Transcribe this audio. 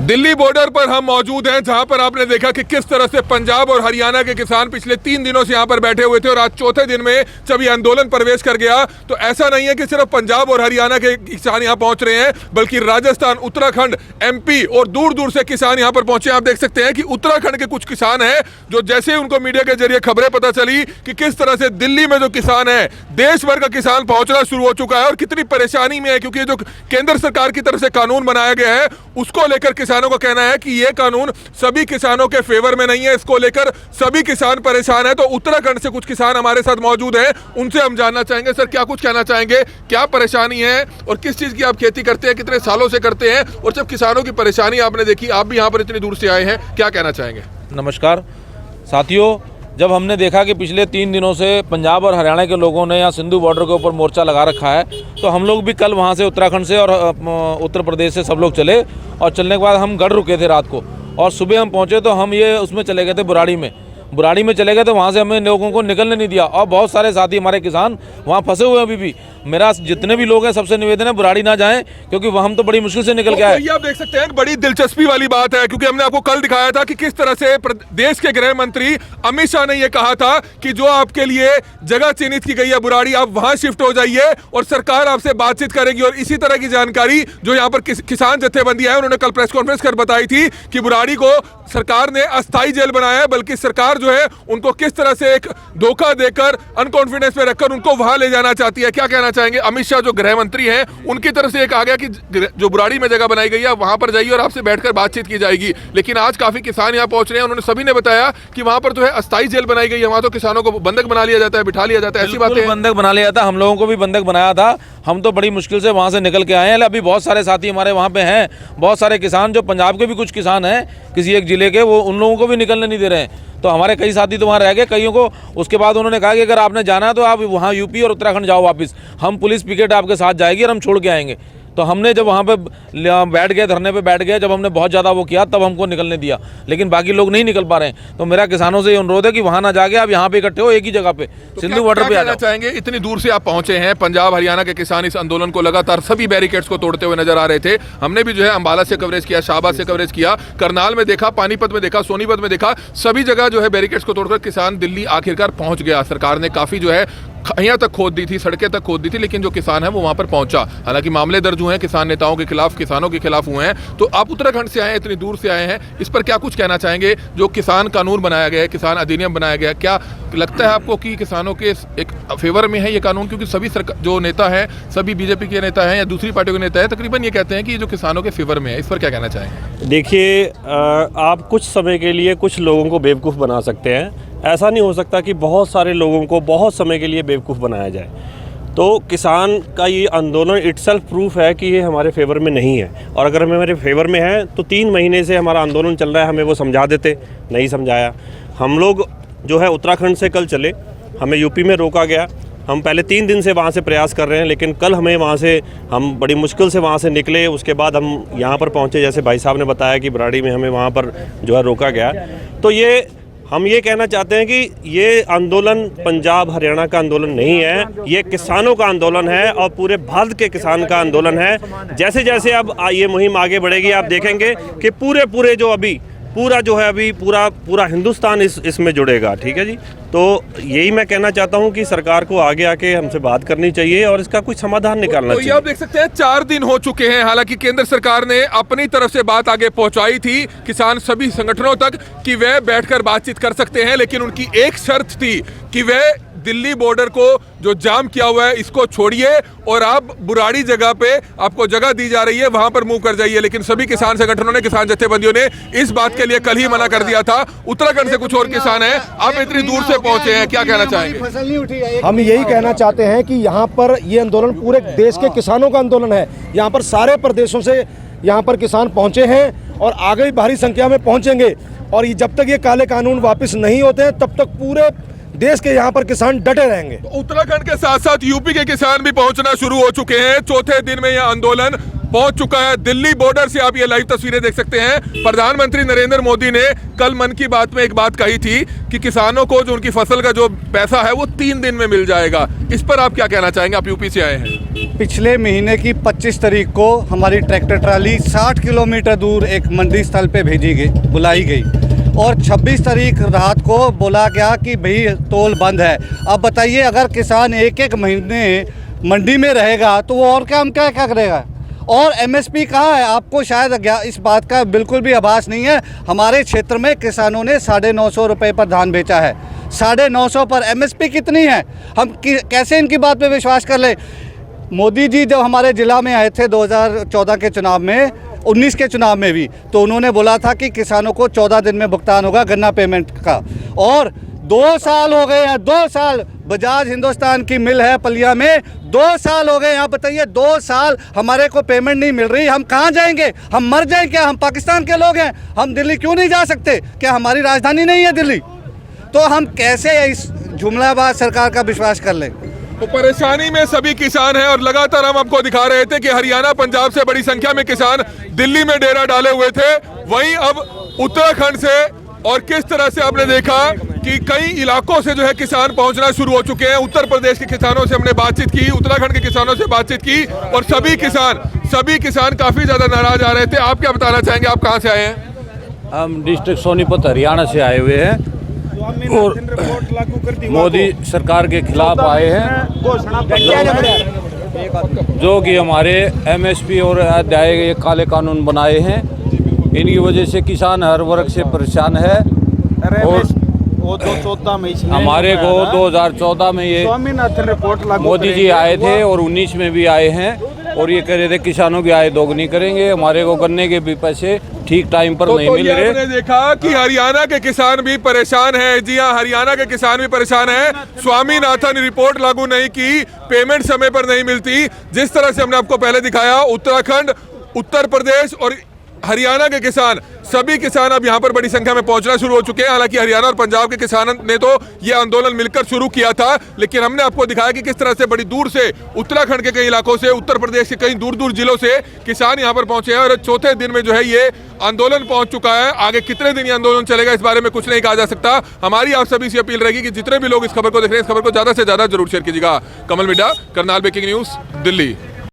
Delhi border पर हम मौजूद हैं, जहां पर आपने देखा कि किस तरह से पंजाब और हरियाणा के किसान पिछले 3 दिनों से यहां पर बैठे हुए थे और आज चौथे दिन में जब ये आंदोलन प्रवेश कर गया तो ऐसा नहीं है कि सिर्फ पंजाब और हरियाणा के किसान यहां पहुंच रहे हैं, बल्कि राजस्थान, उत्तराखंड, एमपी और दूर दूर से किसान यहां पर पहुंचे। आप देख सकते हैं कि उत्तराखंड के कुछ किसान हैं जो जैसे ही उनको मीडिया के जरिए खबरें पता चली कि किस तरह से दिल्ली में जो किसान है, देश भर का किसान पहुंचना शुरू हो चुका है और कितनी परेशानी में है, क्योंकि जो केंद्र सरकार की तरफ से कानून बनाया गया है उसको लेकर किसानों का कहना है कि यह कानून सभी किसानों के फेवर में नहीं है, इसको लेकर सभी किसान परेशान है। तो उत्तराखंड से कुछ किसान हमारे साथ मौजूद हैं, उनसे हम जानना चाहेंगे, सर क्या कुछ कहना चाहेंगे, क्या परेशानी है और किस चीज की आप खेती करते हैं, कितने सालों से करते हैं, और जब किसानों की परेशानी आपने देखी, आप भी यहाँ पर इतनी दूर से आए हैं, क्या कहना चाहेंगे? नमस्कार साथियों, जब हमने देखा कि पिछले 3 दिनों से पंजाब और हरियाणा के लोगों ने यहाँ सिंधु बॉर्डर के ऊपर मोर्चा लगा रखा है, तो हम लोग भी कल वहाँ से उत्तराखंड से और उत्तर प्रदेश से सब लोग चले और चलने के बाद हम गढ़ रुके थे रात को और सुबह हम पहुँचे तो हम ये उसमें चले गए थे बुराड़ी में चले गए, तो वहाँ से हमें लोगों को निकलने नहीं दिया और बहुत सारे साथी हमारे किसान वहाँ फंसे हुए हैं अभी भी। मेरा जितने भी लोग हैं सबसे निवेदन है बुराड़ी ना जाएं, क्योंकि वह हम तो बड़ी मुश्किल से निकल के आए। ये आप देख सकते हैं बड़ी दिलचस्पी वाली बात है, क्योंकि हमने आपको कल दिखाया था कि किस तरह से देश के गृह मंत्री अमित शाह ने यह कहा था कि जो आपके लिए जगह चिन्हित की गई है बुराड़ी, आप वहां शिफ्ट हो जाइए और सरकार आपसे बातचीत करेगी। और इसी तरह की जानकारी जो यहाँ पर किसान जत्थेबंदी है उन्होंने कल प्रेस कॉन्फ्रेंस कर बताई थी कि बुराड़ी को सरकार ने अस्थायी जेल बनाया है, बल्कि सरकार जो है उनको किस तरह से एक धोखा देकर, अनकॉन्फिडेंस में रखकर उनको वहां ले जाना चाहती है। क्या कहना चाहेंगे? अमित शाह जो गृह मंत्री हैं उनकी तरफ से एक आ गया कि जो बुराड़ी में जगह बनाई गई है वहां पर जाइए और आपसे बैठकर बातचीत की जाएगी, लेकिन आज काफी किसान यहाँ पहुंच रहे हैं, उन्होंने सभी ने बताया कि वहां पर जो है अस्थायी जेल बनाई गई है, वहां तो किसानों को बंधक बना लिया जाता है, बिठा लिया जाता है, ऐसी बातें। बंधक बना लिया था, हम लोगों को भी बंधक बनाया था, हम तो बड़ी मुश्किल से वहाँ से निकल के आए हैं। अभी बहुत सारे साथी हमारे वहाँ पे हैं, बहुत सारे किसान जो पंजाब के भी कुछ किसान हैं किसी एक जिले के, वो उन लोगों को भी निकलने नहीं दे रहे हैं। तो हमारे कई साथी तो वहाँ रह गए, कईयों को उसके बाद उन्होंने कहा कि अगर आपने जाना है तो आप वहाँ यूपी और उत्तराखंड जाओ वापस, हम पुलिस पिकेट आपके साथ जाएगी और हम छोड़ के आएंगे। तो हमने जब वहाँ पे बैठ गए, धरने पे बैठ गए, जब हमने बहुत ज़्यादा वो किया तब हमको निकलने दिया, लेकिन बाकी लोग नहीं निकल पा रहे हैं। तो मेरा किसानों से ये अनुरोध है कि वहाँ ना जाके आप यहाँ पे इकट्ठे हो, एक ही जगह पे सिंधु बॉर्डर पे आ जाओ। चाहेंगे इतनी दूर से आप पहुंचे हैं, पंजाब हरियाणा के किसान इस आंदोलन को लगातार सभी बैरिकेड्स को तोड़ते हुए नजर आ रहे थे। हमने भी जो है अंबाला से कवरेज किया, शाहबाद से कवरेज किया, करनाल में देखा, पानीपत में देखा, सोनीपत में देखा, सभी जगह जो है बैरिकेड्स को तोड़कर किसान दिल्ली आखिरकार पहुंच गया। सरकार ने काफी जो है यहाँ तक खोद दी थी, सड़कें तक खोद दी थी, लेकिन जो किसान है वो वहां पर पहुंचा। हालांकि मामले दर्ज हुए हैं किसान नेताओं के खिलाफ, किसानों के खिलाफ हुए हैं। तो आप उत्तराखंड से आए हैं, इतनी दूर से आए हैं, इस पर क्या कुछ कहना चाहेंगे? जो किसान कानून बनाया गया है, किसान अधिनियम बनाया गया है, क्या लगता है आपको कि किसानों के एक फेवर में है ये कानून? क्योंकि सभी जो नेता हैं, सभी बीजेपी के नेता हैं या दूसरी पार्टियों के नेता हैं, तकरीबन ये कहते हैं कि जो किसानों के फेवर में है, इस पर क्या कहना चाहेंगे? देखिए, आप कुछ समय के लिए कुछ लोगों को बेवकूफ़ बना सकते हैं, ऐसा नहीं हो सकता कि बहुत सारे लोगों को बहुत समय के लिए बेवकूफ़ बनाया जाए। तो किसान का ये आंदोलन इटसेल्फ प्रूफ है कि ये हमारे फेवर में नहीं है, और अगर हमारे फेवर में है तो 3 महीने से हमारा आंदोलन चल रहा है, हमें वो समझा देते, नहीं समझाया। हम लोग जो है उत्तराखंड से कल चले, हमें यूपी में रोका गया, हम पहले 3 दिन से वहाँ से प्रयास कर रहे हैं, लेकिन कल हमें वहाँ से, हम बड़ी मुश्किल से वहाँ से निकले, उसके बाद हम यहाँ पर पहुँचे। जैसे भाई साहब ने बताया कि बुराड़ी में हमें वहाँ पर जो है रोका गया। तो ये हम ये कहना चाहते हैं कि ये आंदोलन पंजाब हरियाणा का आंदोलन नहीं है, ये किसानों का आंदोलन है और पूरे भारत के किसान का आंदोलन है। जैसे जैसे अब ये मुहिम आगे बढ़ेगी, आप देखेंगे कि पूरे जो अभी पूरा जो है अभी पूरा हिंदुस्तान इसमें जुड़ेगा। ठीक है जी, तो यही मैं कहना चाहता हूं कि सरकार को आगे आके हमसे बात करनी चाहिए और इसका कुछ समाधान निकालना चाहिए। तो ये आप देख सकते हैं 4 दिन हो चुके हैं, हालांकि केंद्र सरकार ने अपनी तरफ से बात आगे पहुंचाई थी किसान सभी संगठनों तक कि वे बैठकर बातचीत कर सकते हैं, लेकिन उनकी एक शर्त थी कि वे दिल्ली बॉर्डर को जो जाम किया हुआ है इसको छोड़िए और आप बुराड़ी जगह पे आपको जगह दी जा रही है वहां पर मूव कर जाइए। लेकिन सभी किसान संगठनों ने, किसान जत्थेबंदियों ने इस बात के लिए कल ही मना कर दिया था। उत्तराखंड से कुछ और किसान हैं, आप इतनी दूर से पहुंचे हैं, क्या कहना चाहेंगे? हम यही कहना चाहते हैं कि यहाँ पर ये आंदोलन पूरे देश के किसानों का आंदोलन है। यहाँ पर सारे प्रदेशों से यहाँ पर किसान पहुंचे हैं और आगे भी भारी संख्या में पहुंचेंगे, और जब तक ये काले कानून वापस नहीं होते हैं तब तक पूरे देश के यहाँ पर किसान डटे रहेंगे। तो उत्तराखंड के साथ साथ यूपी के किसान भी पहुंचना शुरू हो चुके हैं। चौथे दिन में यह आंदोलन पहुंच चुका है। दिल्ली बॉर्डर से आप ये लाइव तस्वीरें देख सकते हैं। प्रधानमंत्री नरेंद्र मोदी ने कल मन की बात में एक बात कही थी कि किसानों को जो उनकी फसल का जो पैसा है वो 3 दिन में मिल जाएगा। इस पर आप क्या कहना चाहेंगे? आप यूपी से आए हैं। पिछले महीने की 25 तारीख को हमारी ट्रैक्टर ट्राली 60 किलोमीटर दूर एक मंडी स्थल पे बुलाई गई और 26 तारीख रात को बोला गया कि भाई तोल बंद है। अब बताइए, अगर किसान एक महीने मंडी में रहेगा तो वो और क्या करेगा? और एमएसपी कहाँ है? आपको शायद इस बात का बिल्कुल भी आभास नहीं है। हमारे क्षेत्र में किसानों ने 950 रुपये पर धान बेचा है। 950 पर एमएसपी कितनी है? हम कैसे इनकी बात पे विश्वास कर ले? मोदी जी जब हमारे ज़िला में आए थे 2014 के चुनाव में, 19 के चुनाव में भी, तो उन्होंने बोला था कि किसानों को 14 दिन में भुगतान होगा गन्ना पेमेंट का। और 2 साल हो गए हैं, 2 साल। बजाज हिंदुस्तान की मिल है पलिया में, 2 साल हो गए। यहाँ बताइए, 2 साल हमारे को पेमेंट नहीं मिल रही। हम कहाँ जाएंगे? हम मर जाएं क्या? हम पाकिस्तान के लोग हैं, हम दिल्ली क्यों नहीं जा सकते? क्या हमारी राजधानी नहीं है दिल्ली? तो हम कैसे इस जुमलाबाज सरकार का विश्वास कर लें? तो परेशानी में सभी किसान हैं और लगातार हम आपको दिखा रहे थे कि हरियाणा पंजाब से बड़ी संख्या में किसान दिल्ली में डेरा डाले हुए थे। वहीं अब उत्तराखंड से और किस तरह से आपने देखा कि कई इलाकों से जो है किसान पहुंचना शुरू हो चुके हैं। उत्तर प्रदेश के किसानों से हमने बातचीत की, उत्तराखंड के किसानों से बातचीत की और सभी किसान काफी ज्यादा नाराज आ रहे थे। आप क्या बताना चाहेंगे? आप कहाँ से आए हैं? हम डिस्ट्रिक्ट सोनीपत हरियाणा से आए हुए हैं और मोदी सरकार के खिलाफ आए हैं, जो कि हमारे एमएसपी और अध्याय ये काले कानून बनाए हैं। इनकी वजह से किसान हर वर्ग से परेशान है। और हमारे को 2014 में ये मोदी जी आए थे और 19 में भी आए हैं और ये कह रहे थे किसानों की आय दोगुनी करेंगे। हमारे को गन्ने के भी पैसे ठीक टाइम पर नहीं मिल रहे। आपने देखा कि हरियाणा के किसान भी परेशान हैं। जी हाँ, हरियाणा के किसान भी परेशान हैं। स्वामीनाथन रिपोर्ट लागू नहीं की, पेमेंट समय पर नहीं मिलती। जिस तरह से हमने आपको पहले दिखाया, उत्तराखंड, उत्तर प्रदेश और हरियाणा के किसान, सभी किसान अब यहाँ पर बड़ी संख्या में पहुंचना शुरू हो चुके हैं। हालांकि हरियाणा और पंजाब के किसानों ने तो ये आंदोलन मिलकर शुरू किया था, लेकिन हमने आपको दिखाया कि किस तरह से बड़ी दूर से उत्तराखंड के कई इलाकों से, उत्तर प्रदेश के कई दूर दूर जिलों से किसान यहाँ पर पहुंचे हैं और चौथे दिन में जो है ये आंदोलन पहुंच चुका है। आगे कितने दिन ये आंदोलन चलेगा इस बारे में कुछ नहीं कहा जा सकता। हमारी आप सभी से अपील रहेगी कि जितने भी लोग इस खबर को देख रहे हैं, इस खबर को ज्यादा से ज्यादा जरूर शेयर कीजिएगा। कमल मिड्डा, करनाल ब्रेकिंग न्यूज, दिल्ली।